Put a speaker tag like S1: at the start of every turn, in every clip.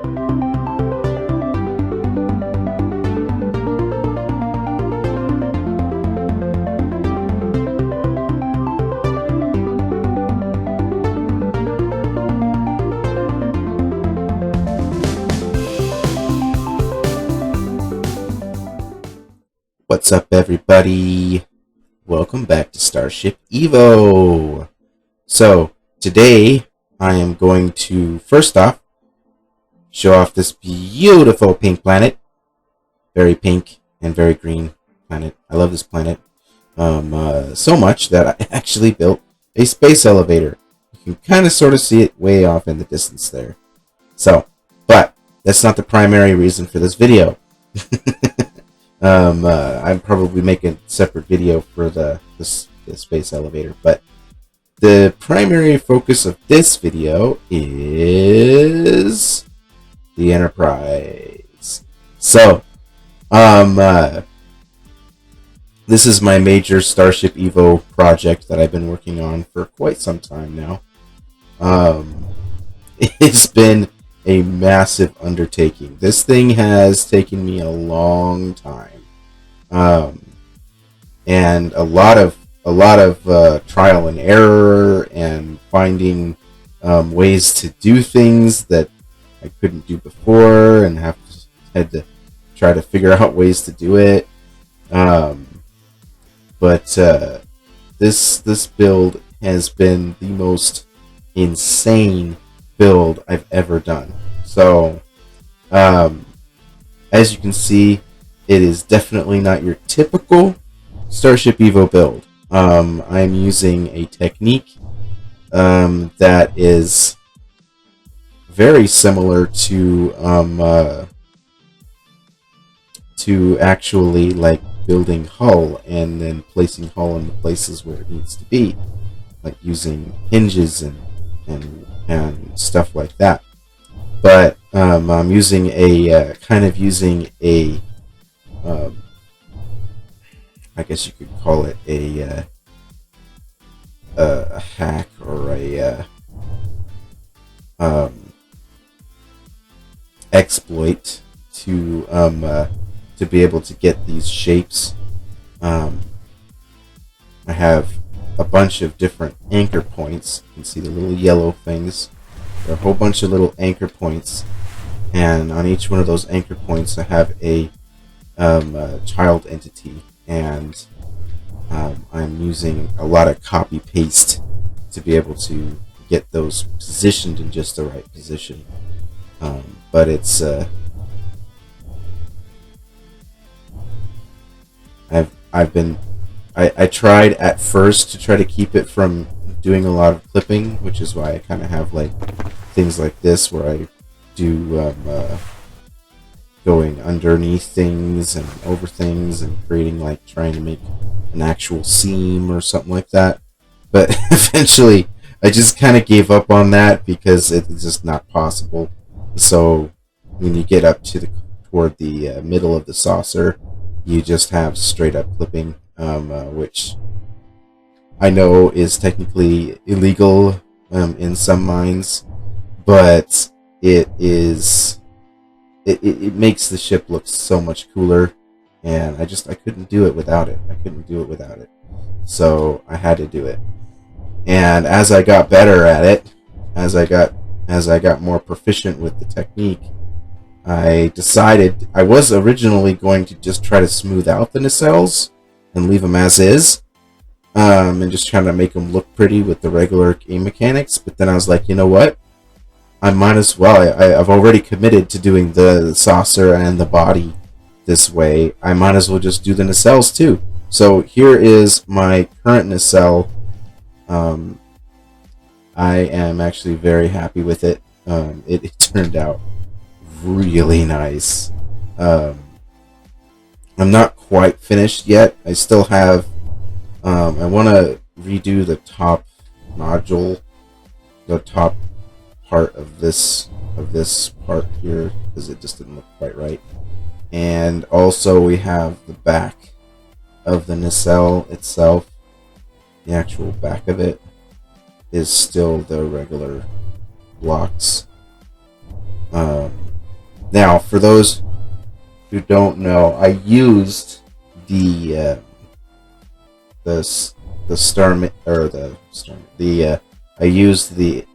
S1: What's up, everybody? Welcome back to Starship Evo. So, today I am going to, first off, show off this beautiful pink planet. Very pink and very green planet. I love this planet so much that I actually built a space elevator. You can kind of sort of see it way off in the distance there. So, but that's not the primary reason for this video. I'm probably making a separate video for the space elevator, but the primary focus of this video is the Enterprise. So, this is my major Starship Evo project that I've been working on for quite some time now. It's been a massive undertaking. This thing has taken me a long time. And a lot of trial and error and finding ways to do things that I couldn't do before and had to try to figure out ways to do it. But this build has been the most insane build I've ever done. So, as you can see, it is definitely not your typical Starship Evo build. I'm using a technique that is very similar to actually like building hull and then placing hull in the places where it needs to be, like using hinges and stuff like that. But I'm using a I guess you could call it a hack or a exploit to be able to get these shapes. I have a bunch of different anchor points. You can see the little yellow things. There are a whole bunch of little anchor points, and on each one of those anchor points I have a child entity, and I'm using a lot of copy paste to be able to get those positioned in just the right position. But it's I tried at first to try to keep it from doing a lot of clipping, which is why I kind of have like things like this where I do going underneath things and over things and creating, like, trying to make an actual seam or something like that. But eventually I just kind of gave up on that because it's just not possible. So when you get up to toward the middle of the saucer, you just have straight up clipping, which I know is technically illegal in some mines, but it makes the ship look so much cooler, and I couldn't do it without it. So I had to do it. And as I got better at it, as I got more proficient with the technique, I decided I was originally going to just try to smooth out the nacelles and leave them as is, and just trying to make them look pretty with the regular game mechanics. But then I was like, you know what? I might as well. I've already committed to doing the saucer and the body this way. I might as well just do the nacelles too. So here is my current nacelle. I am actually very happy with it. It turned out really nice. I'm not quite finished yet. I still have I want to redo the top module, the top part of this part here, because it just didn't look quite right. And also we have the back of the nacelle itself. The actual back of it is still the regular blocks. Now, for those who don't know, I used the I used the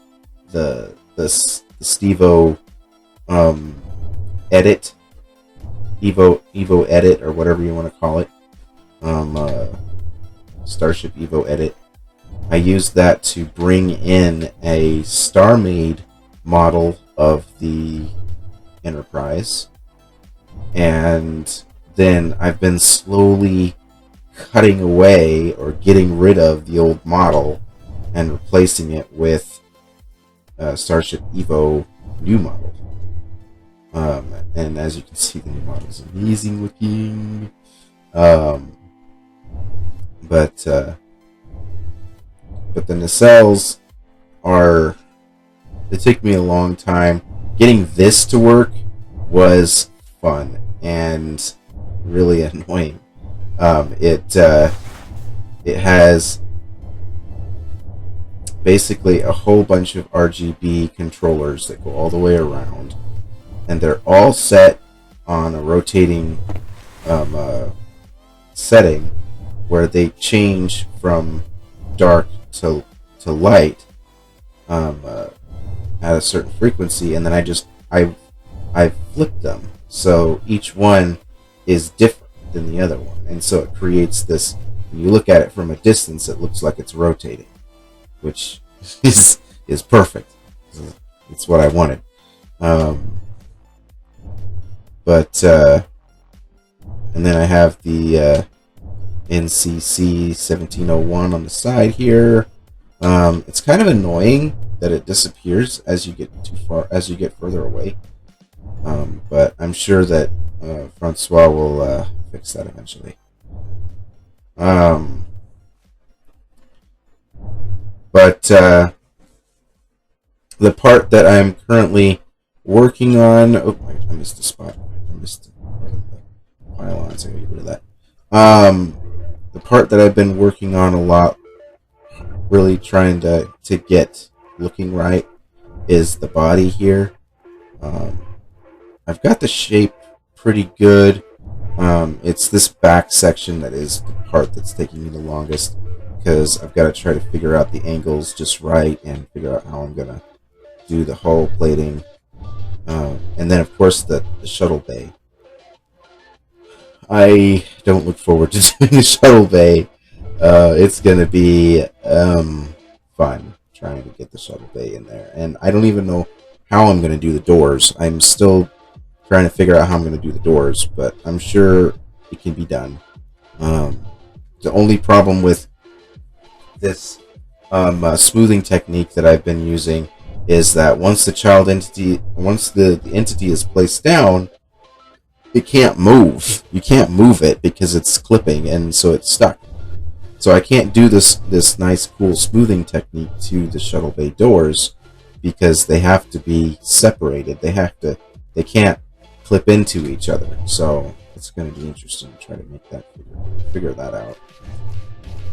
S1: Stevo edit, Evo edit, or whatever you want to call it, Starship Evo edit. I used that to bring in a star-made model of the Enterprise, and then I've been slowly cutting away or getting rid of the old model and replacing it with Starship Evo new model. And as you can see, the new model is amazing looking. But the nacelles are, it took me a long time. Getting this to work was fun and really annoying. It has basically a whole bunch of RGB controllers that go all the way around, and they're all set on a rotating setting where they change from dark to light at a certain frequency, and then I flip them so each one is different than the other one, and so it creates this. When you look at it from a distance, it looks like it's rotating, which is perfect. It's what I wanted. And then I have the NCC 1701 on the side here. It's kind of annoying that it disappears as you get further away. But I'm sure that Francois will fix that eventually. But the part that I'm currently working on... Oh, I missed a spot. I missed part of the pylon, so I gotta get rid of that. The part that I've been working on a lot, really trying to get looking right, is the body here. I've got the shape pretty good. It's this back section that is the part that's taking me the longest, because I've got to try to figure out the angles just right and figure out how I'm going to do the hull plating. And then, of course, the shuttle bay. I don't look forward to doing the shuttle bay. It's going to be fun trying to get the shuttle bay in there. And I don't even know how I'm going to do the doors. I'm still trying to figure out how I'm going to do the doors, but I'm sure it can be done. The only problem with this smoothing technique that I've been using is that once the entity is placed down, it can't move. You can't move it because it's clipping, and so it's stuck. So I can't do this nice, cool smoothing technique to the shuttle bay doors because they have to be separated. They can't clip into each other. So it's going to be interesting to try to make that figure that out.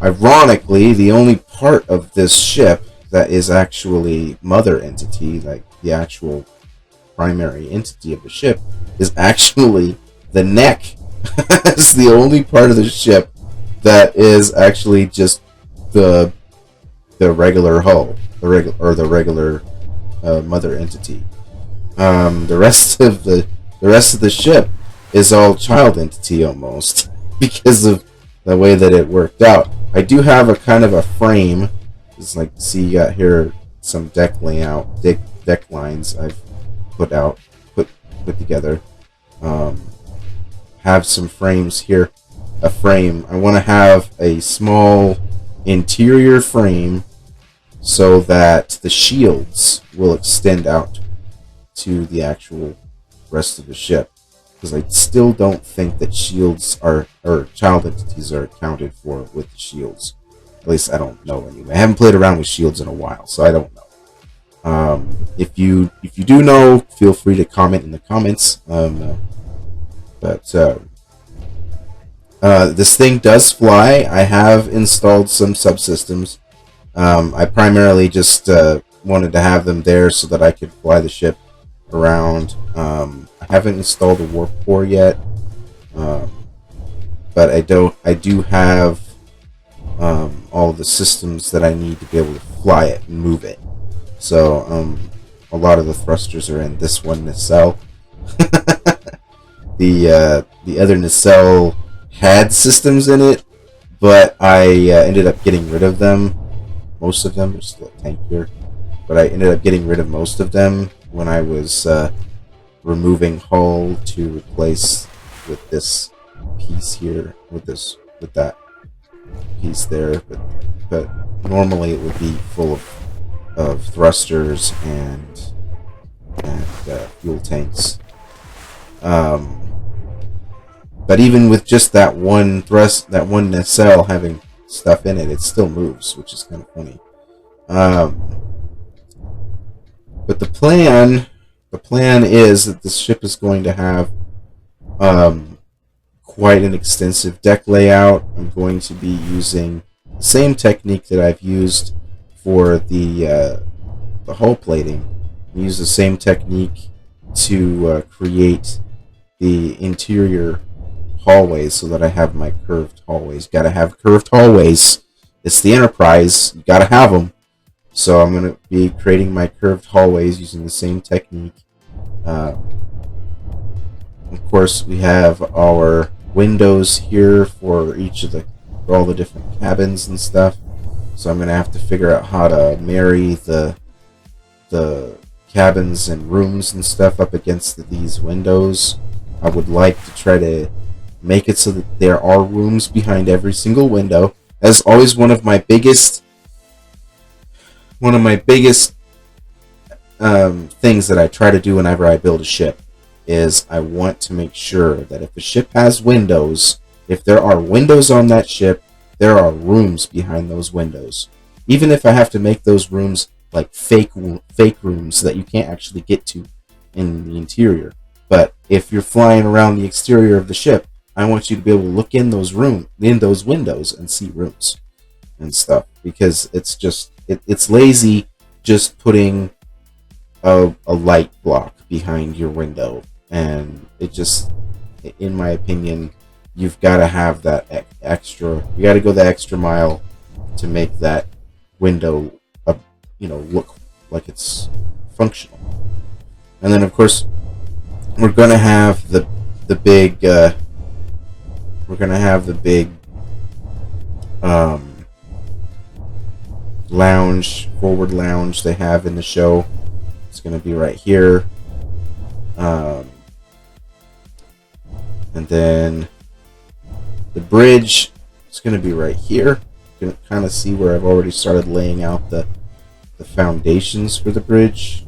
S1: Ironically, the only part of this ship that is actually mother entity, like the actual primary entity of the ship, is actually the neck. It's the only part of the ship that is actually just the regular hull, the regular mother entity. The rest of the ship is all child entity almost because of the way that it worked out. I do have a kind of a frame. It's like, see, you got here some deck layout, deck lines I've put together. Have some frames here. A frame. I want to have a small interior frame so that the shields will extend out to the actual rest of the ship, because I still don't think that shields or child entities are accounted for with the shields. At least I don't know anyway. I haven't played around with shields in a while, so I don't know. If you do know, feel free to comment in the comments. This thing does fly. I have installed some subsystems. I primarily just wanted to have them there so that I could fly the ship around. I haven't installed a warp core yet, but I do have all of the systems that I need to be able to fly it and move it. So a lot of the thrusters are in this one nacelle. The other nacelle had systems in it, but I ended up getting rid of them. Most of them are still a tank here, but I ended up getting rid of most of them when I was removing hull to replace with this piece here, with that piece there. But normally it would be full of thrusters and fuel tanks. But even with just that one nacelle having stuff in it, it still moves, which is kind of funny. But the plan is that this ship is going to have quite an extensive deck layout. I'm going to be using the same technique that I've used for the hull plating. I use the same technique to create the interior hallways so that I have my curved hallways. Gotta have curved hallways. It's the Enterprise. You gotta have them. So I'm going to be creating my curved hallways using the same technique. Of course, we have our windows here for all the different cabins and stuff. So I'm going to have to figure out how to marry the cabins and rooms and stuff up against these windows. I would like to try to make it so that there are rooms behind every single window. As always, one of my biggest things that I try to do whenever I build a ship is I want to make sure that if a ship has windows, if there are windows on that ship, there are rooms behind those windows. Even if I have to make those rooms like fake rooms that you can't actually get to in the interior. But if you're flying around the exterior of the ship, I want you to be able to look in those windows and see rooms and stuff, because it's lazy just putting a light block behind your window, and it just, in my opinion, you've got to have that extra. You got to go the extra mile to make that window, look like it's functional. And then, of course, we're gonna have the big forward lounge they have in the show. It's going to be right here. And then the bridge is going to be right here. You can kind of see where I've already started laying out the foundations for the bridge.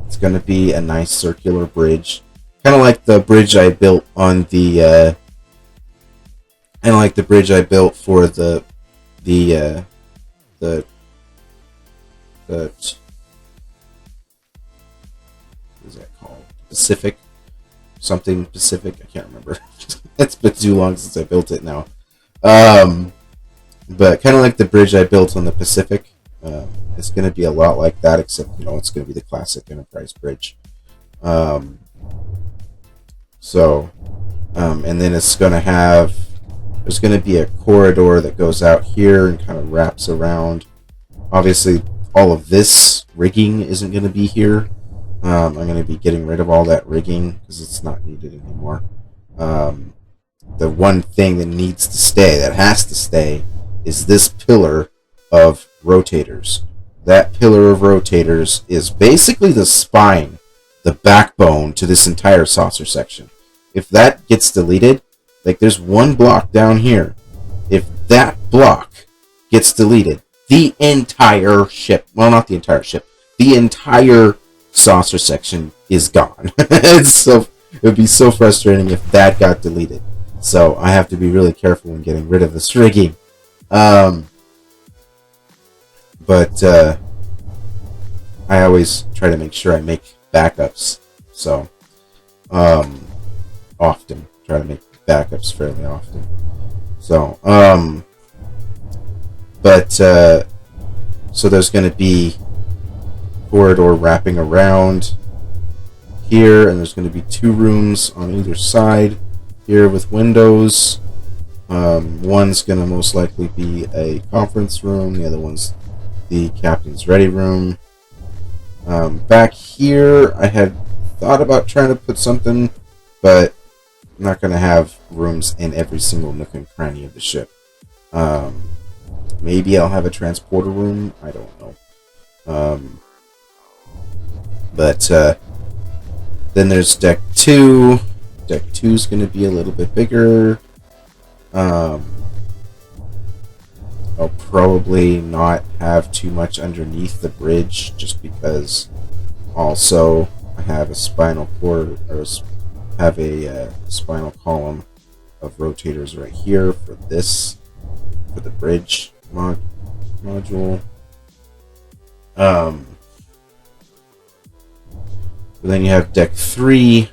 S1: It's going to be a nice circular bridge, kind of like the bridge I built on the for the what is that called? Pacific? Something Pacific? I can't remember. It's been too long since I built it now. But kind of like the bridge I built on the Pacific. It's going to be a lot like that, except, it's going to be the classic Enterprise bridge. And then it's going to have, there's going to be a corridor that goes out here and kind of wraps around. Obviously, all of this rigging isn't going to be here. I'm going to be getting rid of all that rigging because it's not needed anymore. The one thing that needs to stay, that has to stay, is this pillar of rotators. That pillar of rotators is basically the spine, the backbone to this entire saucer section. If that gets deleted, like there's one block down here, if that block gets deleted, the entire ship, well, not the entire ship, the entire saucer section is gone. It would be so frustrating if that got deleted. So I have to be really careful when getting rid of this rigging. But I always try to make sure I make backups. So often try to make backups fairly often. So so there's going to be corridor wrapping around here, and there's going to be 2 rooms on either side here with windows. One's going to most likely be a conference room, the other one's the captain's ready room. Back here, I had thought about trying to put something, but I'm not going to have rooms in every single nook and cranny of the ship. Maybe I'll have a transporter room, I don't know. But then there's deck 2. Deck 2 is going to be a little bit bigger. I'll probably not have too much underneath the bridge, just because also I have a spinal cord, or have a spinal column of rotators right here for the bridge module. But then you have deck 3,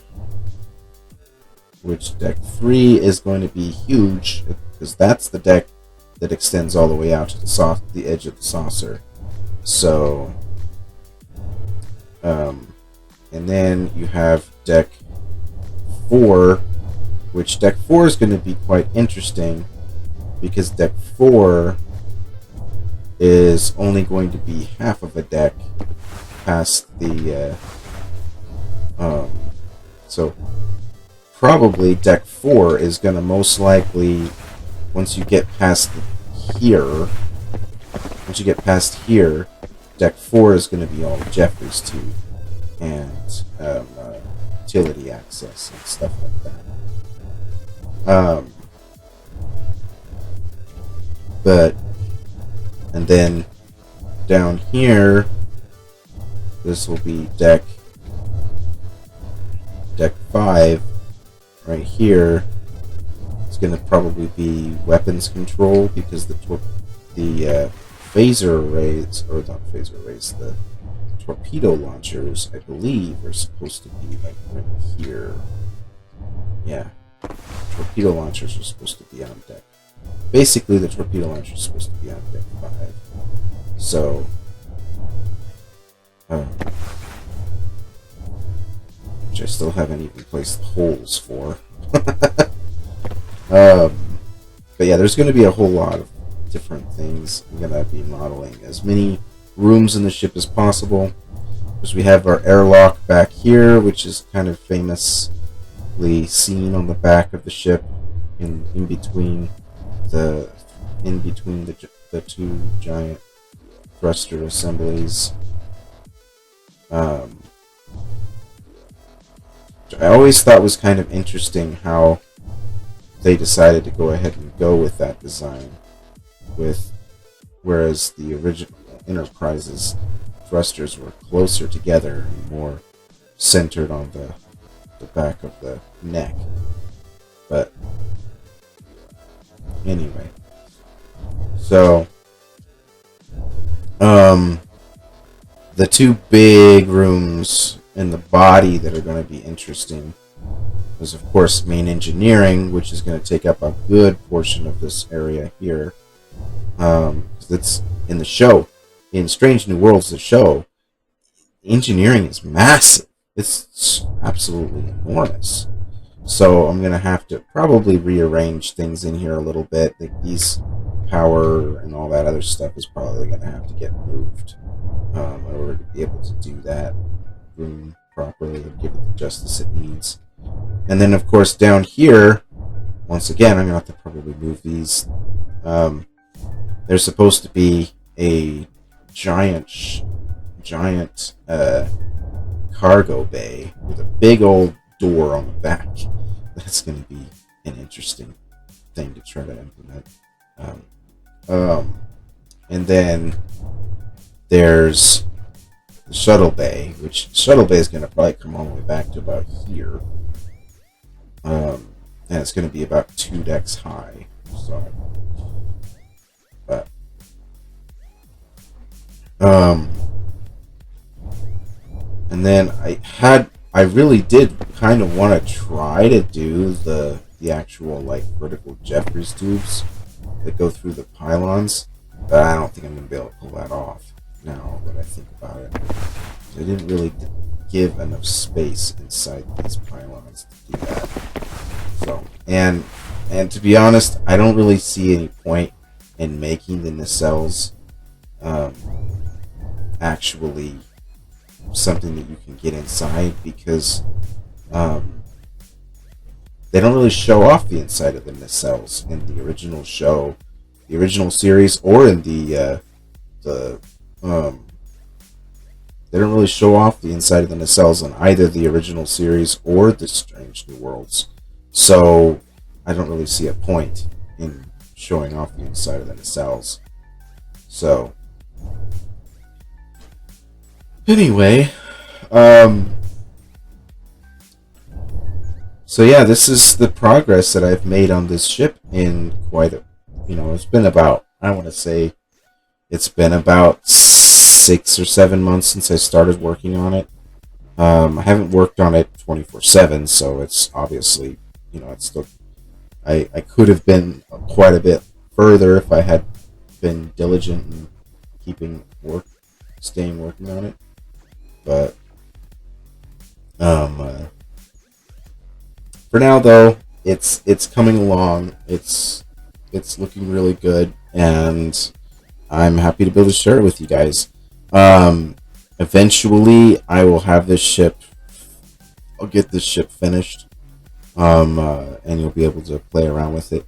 S1: which deck 3 is going to be huge, because that's the deck that extends all the way out to the edge of the saucer. So, and then you have deck 4, which deck 4 is going to be quite interesting, because deck 4 is only going to be half of a deck past the so probably deck 4 is going to most likely, once you get past here, deck 4 is going to be all Jeffrey's tube and utility access and stuff like that. And then down here, this will be deck 5 right here. It's going to probably be weapons control, because the phaser arrays, or not phaser arrays, the torpedo launchers, I believe, are supposed to be like right here. Yeah, torpedo launchers are supposed to be on deck. Basically, the torpedo launcher is supposed to be on deck 5. So, which I still haven't even placed the holes for. But yeah, there's going to be a whole lot of different things. I'm going to be modeling as many rooms in the ship as possible. Because we have our airlock back here, which is kind of famously seen on the back of the ship, in between the 2 giant thruster assemblies. Which I always thought was kind of interesting how they decided to go ahead and go with that design, whereas the original Enterprise's thrusters were closer together and more centered on the back of the neck. But anyway, so the 2 big rooms in the body that are going to be interesting is, of course, main engineering, which is going to take up a good portion of this area here. It's in the show, in Strange New Worlds, the show, engineering is massive. It's absolutely enormous. So I'm going to have to probably rearrange things in here a little bit. Like these power and all that other stuff is probably going to have to get moved in order to be able to do that room properly and give it the justice it needs. And then, of course, down here, once again, I'm going to have to probably move these. There's supposed to be a giant cargo bay with a big old door on the back. That's going to be an interesting thing to try to implement. And then there's the shuttle bay, which shuttle bay is going to probably come all the way back to about here. And it's going to be about 2 decks high. So, but and then I really did kind of want to try to do the actual like vertical Jeffries tubes that go through the pylons, but I don't think I'm going to be able to pull that off. now that I think about it. They didn't really give enough space inside these pylons to do that. So, and to be honest, I don't really see any point in making the nacelles actually something that you can get inside, because they don't really show off the inside of the nacelles in the original show, the original series, or in the they don't really show off the inside of the nacelles in either the original series or the Strange New Worlds. So I don't really see a point in showing off the inside of the nacelles. So anyway, so yeah, this is the progress that I've made on this ship in quite a, it's been about, I want to say, it's been about 6 or 7 months since I started working on it. I haven't worked on it 24/7, so it's obviously, it's still, I could have been quite a bit further if I had been diligent in staying working on it. But for now, though, it's coming along. It's looking really good, and I'm happy to be able to share it with you guys. Eventually, I will have this ship. I'll get this ship finished, and you'll be able to play around with it.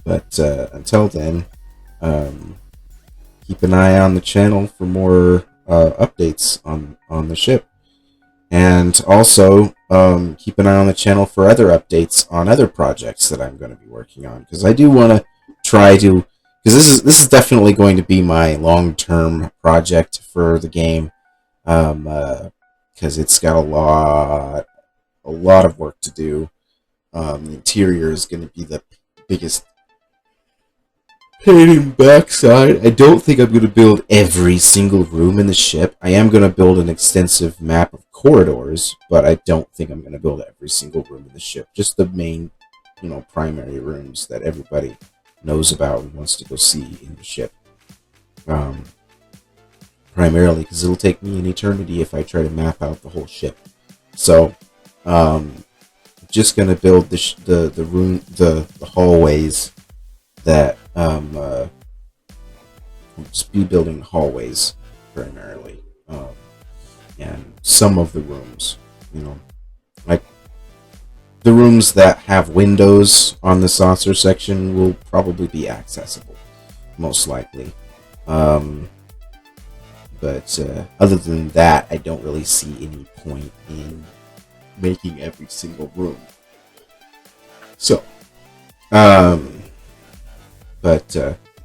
S1: But until then, keep an eye on the channel for more updates on the ship, and also keep an eye on the channel for other updates on other projects that I'm going to be working on, because I do want to try to, because this is definitely going to be my long-term project for the game, because it's got a lot of work to do. The interior is going to be the biggest pain in the backside. I don't think I'm going to build every single room in the ship. I am going to build an extensive map of corridors, but I don't think I'm going to build every single room in the ship. Just the main, primary rooms that everybody knows about and wants to go see in the ship. Primarily because it'll take me an eternity if I try to map out the whole ship. So, just going to build the hallways that just be building hallways primarily, and some of the rooms, like the rooms that have windows on the saucer section will probably be accessible, most likely. But other than that, I don't really see any point in making every single room. So, but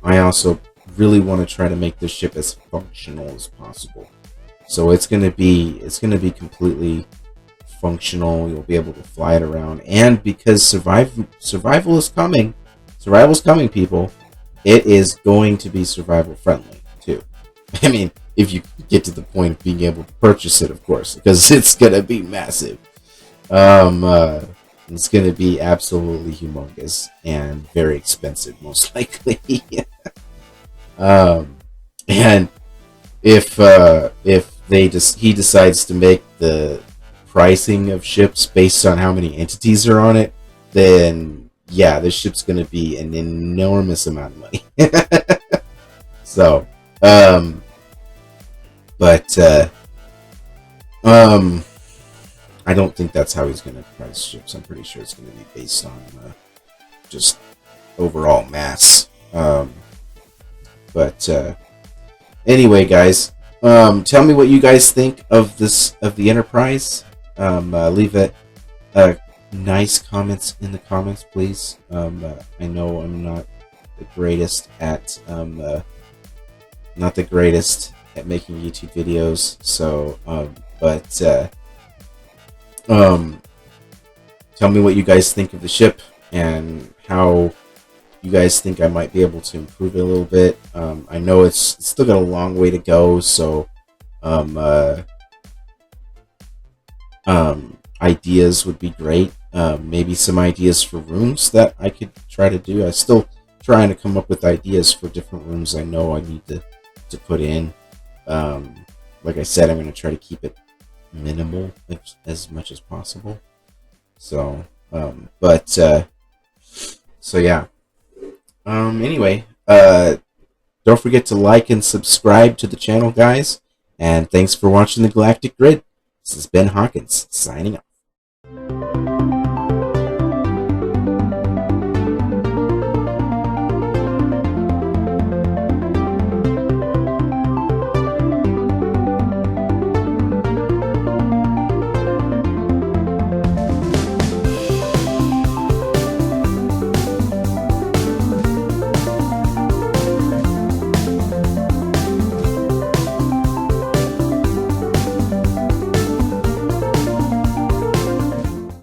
S1: I also really want to try to make this ship as functional as possible. So it's gonna be completely functional. You'll be able to fly it around, and because survival is coming, people. It is going to be survival friendly too. I mean, if you get to the point of being able to purchase it, of course, because it's gonna be massive. It's going to be absolutely humongous and very expensive, most likely. And if he decides to make the pricing of ships based on how many entities are on it, then yeah, this ship's going to be an enormous amount of money. So, I don't think that's how he's going to price ships. I'm pretty sure it's going to be based on just overall mass. Anyway, guys, tell me what you guys think of the Enterprise. Leave it nice comments in the comments, please. I know I'm not the greatest at making YouTube videos, so tell me what you guys think of the ship and how you guys think I might be able to improve it a little bit. I know it's still got a long way to go, so ideas would be great. Maybe some ideas for rooms that I could try to do. I'm still trying to come up with ideas for different rooms I know I need to to put in. Like I said, I'm going to try to keep it minimal as much as possible. So, so yeah. Anyway, don't forget to like and subscribe to the channel, guys. And thanks for watching the Galactic Grid. This is Ben Hawkins, signing off.